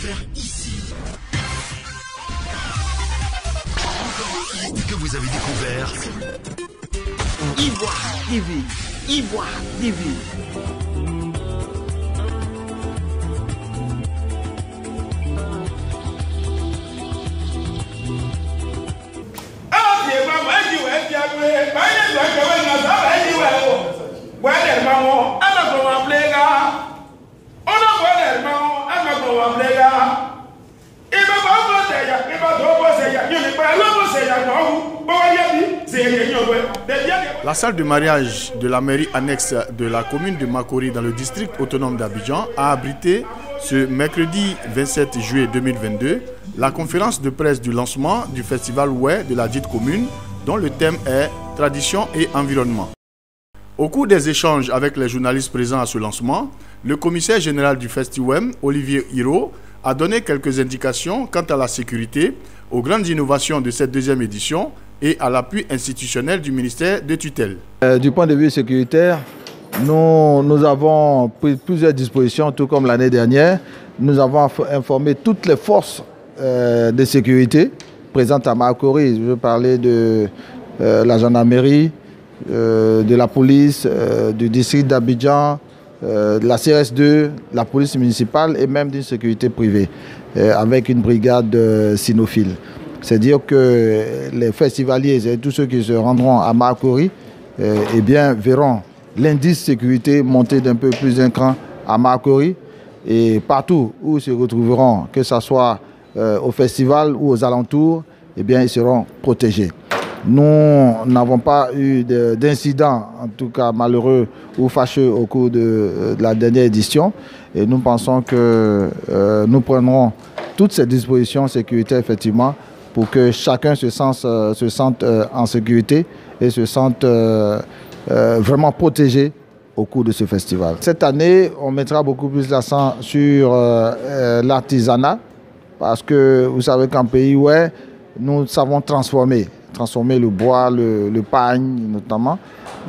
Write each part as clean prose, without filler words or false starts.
découvert ici. Que vous avez découvert Ivoire TV. Ivoire TV. La salle de mariage de la mairie annexe de la commune de Makori dans le district autonome d'Abidjan a abrité ce mercredi 27 juillet 2022 la conférence de presse du lancement du festival Oué de la dite commune dont le thème est Tradition et environnement. Au cours des échanges avec les journalistes présents à ce lancement, le commissaire général du festival, Olivier Hiro, a donné quelques indications quant à la sécurité, aux grandes innovations de cette deuxième édition et à l'appui institutionnel du ministère de tutelle. Du point de vue sécuritaire, nous avons pris plusieurs dispositions, tout comme l'année dernière. Nous avons informé toutes les forces de sécurité présentes à Makori. Je veux parler de la gendarmerie, de la police, du district d'Abidjan, de la CRS2, la police municipale et même d'une sécurité privée, avec une brigade cynophiles. C'est-à-dire que les festivaliers et tous ceux qui se rendront à Makori verront l'indice sécurité monter d'un peu plus d'un cran à Makori et partout où ils se retrouveront, que ce soit au festival ou aux alentours, ils seront protégés. Nous n'avons pas eu d'incidents, en tout cas malheureux ou fâcheux au cours de la dernière édition. Et nous pensons que nous prendrons toutes ces dispositions sécuritaires effectivement pour que chacun se sente en sécurité et se sente vraiment protégé au cours de ce festival. Cette année, on mettra beaucoup plus l'accent sur l'artisanat parce que vous savez qu'en pays, nous savons transformer le bois, le pagne notamment,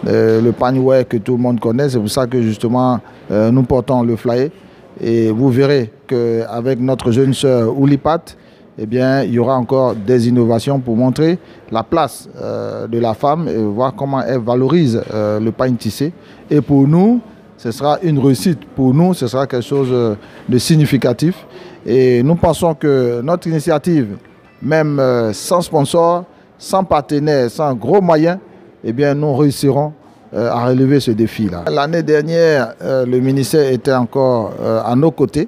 le pagne que tout le monde connaît. C'est pour ça que justement nous portons le flyer et vous verrez qu'avec notre jeune sœur Oulipat, il y aura encore des innovations pour montrer la place de la femme et voir comment elle valorise le pagne tissé. Et pour nous, ce sera une réussite. Pour nous, ce sera quelque chose de significatif. Et nous pensons que notre initiative, même sans sponsor, sans partenaire, sans gros moyens, nous réussirons à relever ce défi-là. L'année dernière, le ministère était encore à nos côtés.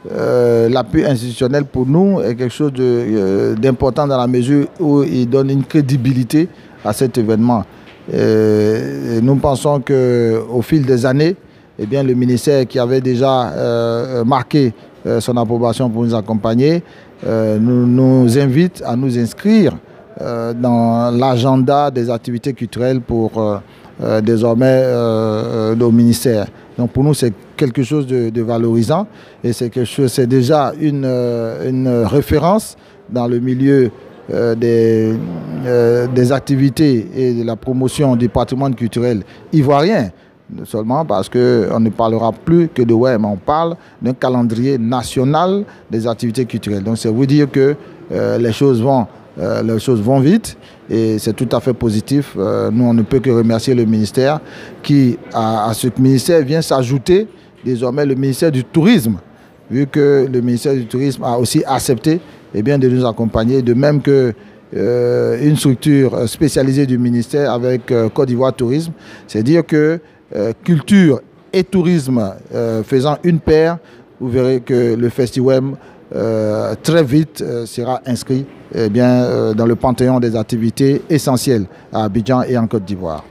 L'appui institutionnel pour nous est quelque chose d'important dans la mesure où il donne une crédibilité à cet événement. Nous pensons qu'au fil des années, le ministère qui avait déjà marqué son approbation pour nous accompagner nous invite à nous inscrire dans l'agenda des activités culturelles pour désormais au ministère. Donc pour nous, c'est quelque chose de valorisant et c'est déjà une référence dans le milieu des activités et de la promotion du patrimoine culturel ivoirien. Seulement parce qu'on ne parlera plus que de mais on parle d'un calendrier national des activités culturelles. Donc c'est vous dire que les choses vont vite et c'est tout à fait positif. Nous, on ne peut que remercier le ministère qui, à ce ministère, vient s'ajouter désormais le ministère du Tourisme, vu que le ministère du Tourisme a aussi accepté de nous accompagner, de même que une structure spécialisée du ministère avec Côte d'Ivoire Tourisme. C'est dire que culture et tourisme faisant une paire, vous verrez que le festival très vite sera inscrit dans le panthéon des activités essentielles à Abidjan et en Côte d'Ivoire.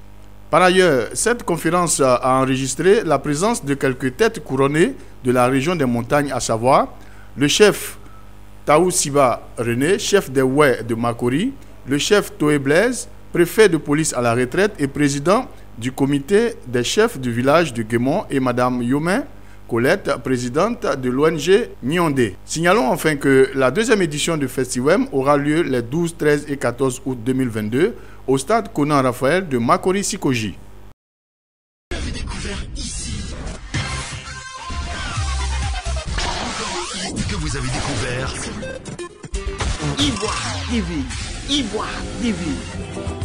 Par ailleurs, cette conférence a enregistré la présence de quelques têtes couronnées de la région des montagnes, à savoir le chef Taou Siba René, chef des Oué de Makori, le chef Toé Blaise, préfet de police à la retraite et président du comité des chefs du village de Guémon, et Madame Yomain Colette, présidente de l'ONG Nyondé. Signalons enfin que la deuxième édition du festival aura lieu les 12, 13 et 14 août 2022 au stade Conan Raphaël de Makori-Sikoji. Vous avez découvert ici. que vous avez découvert. Ivoire TV. Ivoire TV.